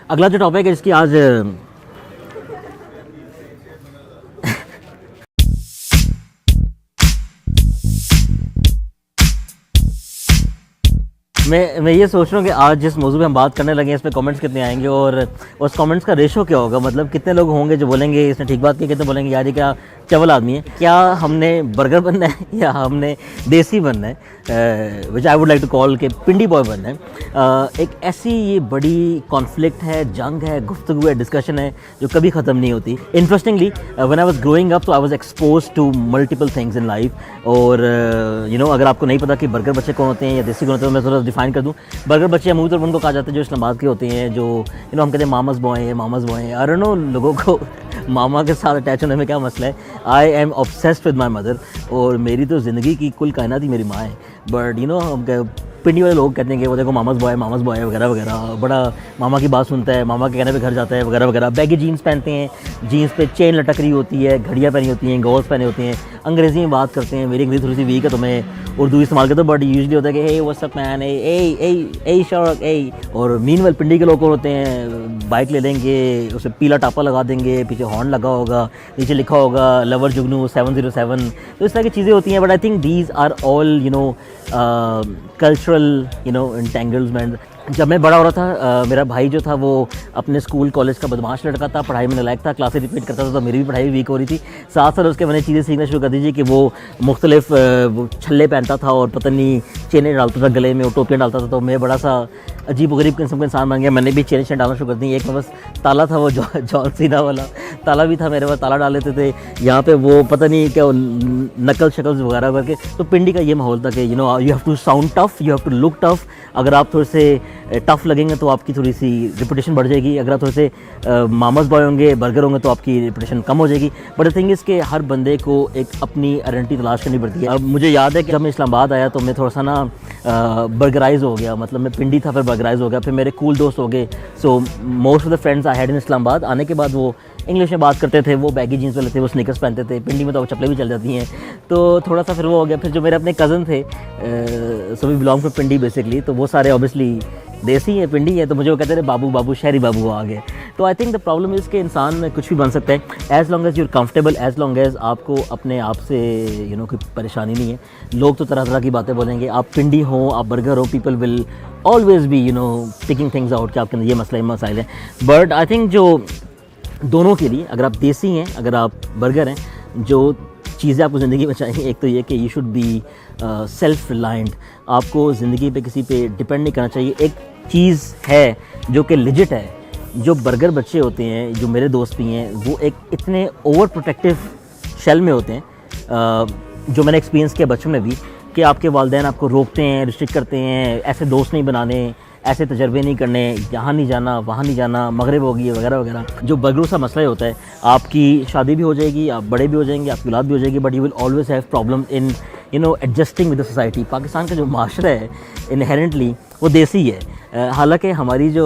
अगला जो टॉपिक है इसकी आज मैं ये सोच रहा हूँ कि आज जिस मौजू पे हम बात करने लगे हैं इस पे कमेंट्स कितने आएंगे और उस कमेंट्स का रेशो क्या होगा, मतलब कितने लोग होंगे जो बोलेंगे इसने ठीक बात की, कितने बोलेंगे यार ये क्या चवल आदमी है, क्या हमने बर्गर बनना है या हमने देसी बनना है, which I would like to call के पिंडी बॉय बनना है। एक ऐसी ये बड़ी कॉन्फ्लिक्ट है, जंग है, गुफ्तगू है, डिस्कशन है जो कभी ख़त्म नहीं होती। Interestingly when I was growing up तो I was expose to multiple things in life और अगर आपको नहीं पता कि बर्गर बच्चे कौन होते हैं या देसी कौन होते हैं, मैं थोड़ा डिफाइन कर दूँ। बर्गर बच्चे अमूमी तौर पर उनको कहा जाता है जो इस्लामाबाद के होते हैं, जो हम कहते हैं मामाज बॉय है, मामाज बॉय है। आई डोंट नो लोगों को मामा के साथ अटैच होने में क्या मसला है। I am obsessed with my mother और मेरी तो ज़िंदगी की कुल कायनात ही मेरी माँ है। बट हम पिंडी वाले लोग कहते हैं कि वो देखो मामाज बॉय है वगैरह वगैरह, बड़ा मामा की बात सुनता है, मामा के कहने पे घर जाता है वगैरह वगैरह। बैगी जीन्स पहनते हैं, जीन्स पे चेन लटक रही होती है, घड़ियाँ पहनी होती हैं, गॉगल्स पहने होते हैं, अंग्रेज़ी में बात करते हैं। मेरी अंग्रेज़ी थोड़ी सी वीक है तो मैं उर्दू इस्तेमाल करता हूँ, बट यूजली होता है कि हे व्हाट्स अप मैन, ए शौक ए। और मीनवेल पिंडी के लोग होते हैं, बाइक ले लेंगे, उसे पीला टापा लगा देंगे, पीछे हॉर्न लगा होगा, नीचे लिखा होगा लवर जुगनू 707। तो इस तरह की चीज़ें होती हैं। But I think these are all cultural entanglement. जब मैं बड़ा हो रहा था मेरा भाई जो था वो अपने स्कूल कॉलेज का बदमाश लड़का था, पढ़ाई में नालायक था, क्लासेस रिपीट करता था, तो मेरी भी पढ़ाई वीक हो रही थी। साथ साथ उसके मैंने चीज़ें सीखना शुरू कर दीजिए कि वो मुख्तलिफ छल्ले पहनता था और पता नहीं चेनें डालता था गले में और टोपियाँ डालता था। तो मैं बड़ा सा अजीब गरीब किस्म का इंसान बन गया। मैंने भी चेनें डालना शुरू कर दी। एक में बस ताला था, वो जॉन सीना वाला ताला भी था मेरे पास, ताला डाल लेते थे। यहाँ पे वो पता नहीं क्या नकल शक्ल वगैरह करके। तो पिंडी का ये माहौल था कि you have to sound tough, you have to look tough. अगर आप थोड़े से टफ लगेंगे तो आपकी थोड़ी सी रेपुटेशन बढ़ जाएगी। अगर आप थोड़े से मामाज बॉय होंगे, बर्गर होंगे, तो आपकी रेपुटेशन कम हो जाएगी। बट द थिंग इज़ कि हर बंदे को एक अपनी आइडेंटिटी तलाश करनी पड़ती है। अब मुझे याद है कि जब मैं इस्लामाबाद आया तो मैं थोड़ा सा ना बर्गराइज हो गया, मतलब मैं पिंडी था फिर बर्गराइज हो गया, फिर मेरे कूल दोस्त हो गए। So most of the friends I had in Islamabad. आने के बाद वो इंग्लिश में बात करते थे, वो बैगी जीन्स वाले थे, वो स्नीकर्स पहनते थे। पिंडी में तो चप्पलें भी चल जाती हैं, तो थोड़ा सा फिर वो हो गया। फिर जो मेरे अपने कज़न थे, so we belong to Pindi basically, तो वो सारे ऑब्वियसली देसी है, पिंडी है, तो मुझे वो कहते थे बाबू बाबू, शहरी बाबू आ गए। तो I think the problem is कि इंसान कुछ भी बन सकता है as long as you're comfortable, as long as आपको अपने आप से कोई परेशानी नहीं है। लोग तो तरह तरह की बातें बोलेंगे, आप पिंडी हो, आप बर्गर हो, people will always be picking things out कि आपके अंदर ये मसाइल है। बट आई थिंक जो दोनों के लिए, अगर आप देसी हैं, अगर आप बर्गर हैं, जो चीज़ें आपको ज़िंदगी में चाहिए, एक तो ये कि you should be self reliant. आपको ज़िंदगी पे किसी पे डिपेंड नहीं करना चाहिए। एक चीज़ है जो कि लिजिट है, जो बर्गर बच्चे होते हैं, जो मेरे दोस्त भी हैं, वो एक इतने ओवर प्रोटेक्टिव शेल में होते हैं, जो मैंने एक्सपीरियंस किया बचपन में भी, कि आपके वालिदैन आपको रोकते हैं, रिस्ट्रिक्ट करते हैं, ऐसे दोस्त नहीं बनाने, ऐसे तजर्बे नहीं करने, यहाँ नहीं जाना, वहाँ नहीं जाना, मगरिब होगी वगैरह वगैरह। जो बर्गरों सा मसला होता है, आपकी शादी भी हो जाएगी, आप बड़े भी हो जाएंगे, आपकी औलाद भी हो जाएगी, but you will always have problem in adjusting with the society. Pakistan का जो माशरा है इनहेरेंटली वो देसी है। हालांकि हमारी जो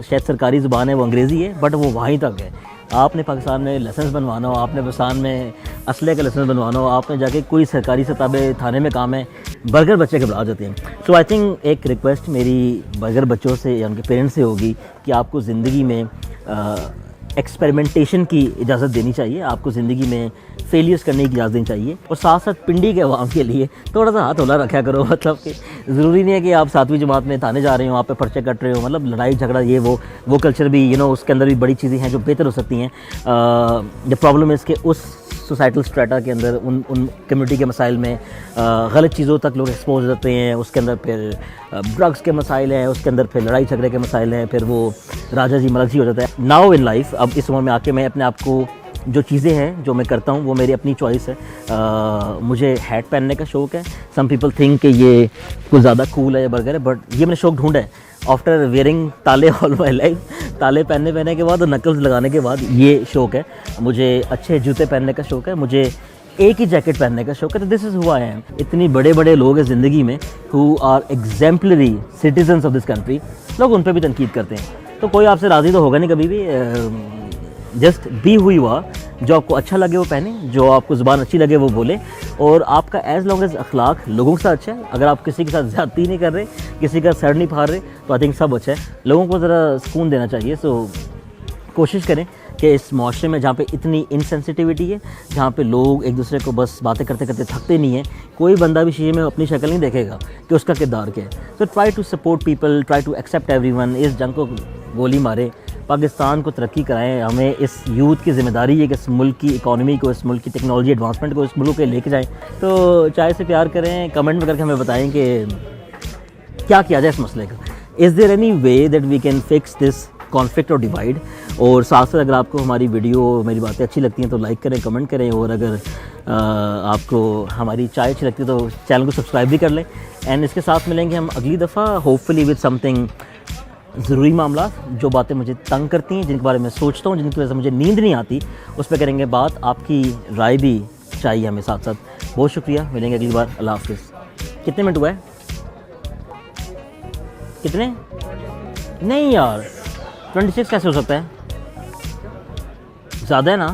शायद सरकारी ज़ुबान है वो अंग्रेज़ी है, बट वो वहीं तक है। आपने पाकिस्तान में लाइसेंस बनवाना हो, आपने पाकिस्तान में असले का लाइसेंस बनवाना हो, आपने जाके कोई सरकारी सताबे थाने में काम है, बर्गर बच्चे घबरा जाते हैं। सो आई थिंक एक रिक्वेस्ट मेरी बर्गर बच्चों से या उनके पेरेंट्स से होगी कि आपको ज़िंदगी में एक्सपेरिमेंटेशन की इजाज़त देनी चाहिए, आपको ज़िंदगी में फेलियर्स करने की इजाज़त देनी चाहिए। और साथ साथ पिंडी के अवाम के लिए थोड़ा सा हाथ होला रखा करो, मतलब कि ज़रूरी नहीं है कि आप 7वीं जमात में थाने जा रहे हो, आप पे पर्चे कट रहे हो, मतलब लड़ाई झगड़ा ये वो कल्चर भी उसके अंदर भी बड़ी चीज़ें हैं जो बेहतर हो सकती हैं। द प्रॉब्लम इज़ कि उस सोसाइटल स्ट्रेटा के अंदर उन कम्युनिटी के मसाइल में गलत चीज़ों तक लोग एक्सपोज रहते हैं। उसके अंदर फिर ड्रग्स के मसाइल हैं, उसके अंदर फिर लड़ाई झगड़े के मसाइल हैं, फिर वो राजा जी मलक जी हो जाता है। नाउ इन लाइफ, अब इस उम्र में आके मैं अपने आप को जो चीज़ें हैं जो मैं करता हूँ वो मेरी अपनी चॉइस है। मुझे हैट पहनने का शौक़ है। सम पीपल थिंक कि ये कुछ ज़्यादा कूल है या बर्गर है, बट ये मैंने शौक़ ढूंढा है आफ्टर वेयरिंग ताले ऑल माई लाइफ। ताले पहनने के बाद और नकल्स लगाने के बाद ये शौक़ है। मुझे अच्छे जूते पहनने का शौक़ है, मुझे एक ही जैकेट पहनने का शौक़ है। तो this is who I am. इतनी बड़े बड़े लोग हैं ज़िंदगी में who are exemplary citizens of this country, लोग उन पर भी तनकीद करते हैं। तो कोई आपसे राज़ी तो होगा नहीं कभी भी। जस्ट बी हुई हुआ, जो आपको अच्छा लगे वो पहने, जो आपको ज़ुबान अच्छी लगे वो बोले, और आपका एज़ लॉन्ग एज़ अखलाक लोगों के साथ अच्छा है, अगर आप किसी के साथ ज़्यादती नहीं कर रहे, किसी का सर नहीं फाड़ रहे, तो आई थिंक सब अच्छा है। लोगों को ज़रा सुकून देना चाहिए। सो कोशिश करें कि इस माशरे में जहाँ पे इतनी इनसेंसिटिविटी है, जहाँ पे लोग एक दूसरे को बस बातें करते करते थकते नहीं हैं, कोई बंदा भी शीशे में अपनी शक्ल नहीं देखेगा कि उसका किरदार क्या है। तो try to support people, try to accept everyone. इस जंग को गोली मारे, पाकिस्तान को तरक्की कराएं। हमें इस यूथ की ज़िम्मेदारी है कि इस मुल्क की इकॉनमी को, इस मुल्क की टेक्नोलॉजी एडवांसमेंट को इस मुल्क के लेके जाएं। तो चाय से प्यार करें, कमेंट में करके हमें बताएं कि क्या किया जाए इस मसले का। Is there any way that we can fix this conflict और डिवाइड। और साथ साथ अगर आपको हमारी वीडियो, मेरी बातें अच्छी लगती हैं तो लाइक करें, कमेंट करें, और अगर आपको हमारी चाय अच्छी लगती है तो चैनल को सब्सक्राइब भी कर लें। एंड इसके साथ मिलेंगे हम अगली दफ़ा, होपफुली विद समथिंग ज़रूरी मामला, जो बातें मुझे तंग करती हैं, जिनके बारे में सोचता हूँ, जिनकी वजह से मुझे नींद नहीं आती, उस पर करेंगे बात। आपकी राय भी चाहिए हमें साथ साथ। बहुत शुक्रिया, मिलेंगे अगली बार। अल्लाह हाफ़िज़। कितने मिनट हुआ है? कितने? नहीं यार, 26 कैसे हो सकता है? ज़्यादा है ना।